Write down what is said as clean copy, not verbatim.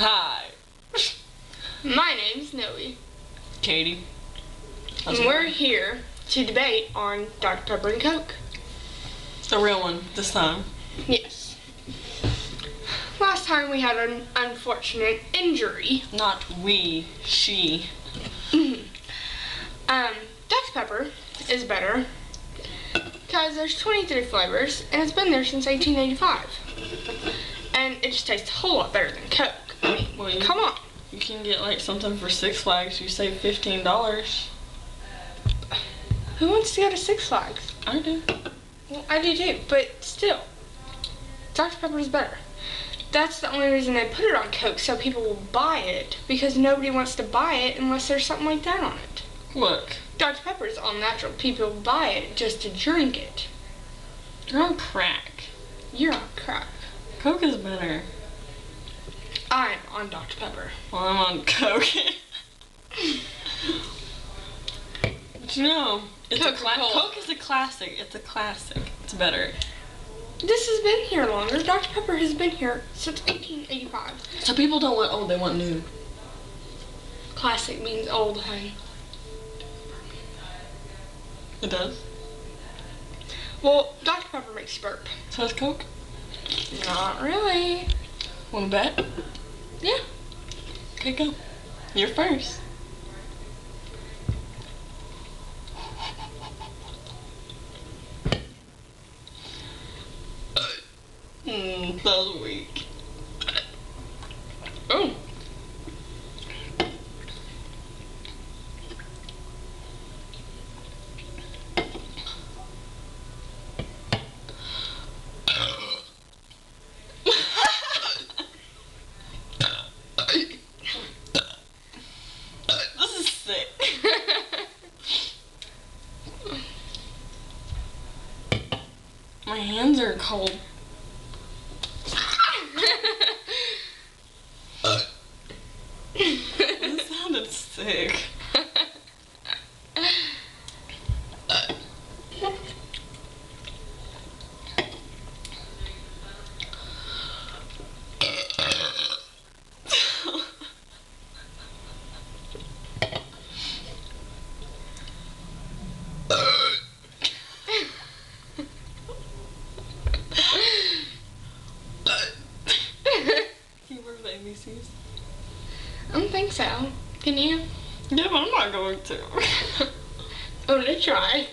Hi. My name's Noe. Katie. And we're here to debate on Dr. Pepper and Coke. The real one this time. Yes. Last time we had an unfortunate injury. Not we, she. Dr. Pepper is better because there's 23 flavors and it's been there since 1885. And it just tastes a whole lot better than Coke. I mean, Well, come on. You can get like something for Six Flags. You save $15. Who wants to go to Six Flags? I do. Well, I do too, but still, Dr. Pepper is better. That's the only reason they put it on Coke, so people will buy it, because nobody wants to buy it unless there's something like that on it. Look. Dr. Pepper is all natural. People buy it just to drink it. You're on crack. You're on crack. Coke is better. I'm on Dr. Pepper. Well, I'm on Coke. But you know, Coke is a classic. It's a classic. It's better. This has been here longer. Dr. Pepper has been here since 1885. So people don't want old, they want new. Classic means old, honey. It does? Well, Dr. Pepper makes you burp. So is Coke? Not really. Wanna bet? Yeah. Okay, go. You're first. That was weak. Oh. This is sick. My hands are cold. That sounded sick. Can you remember the ABCs? I don't think so. Can you? Yeah, but I'm not going to. I'm gonna try.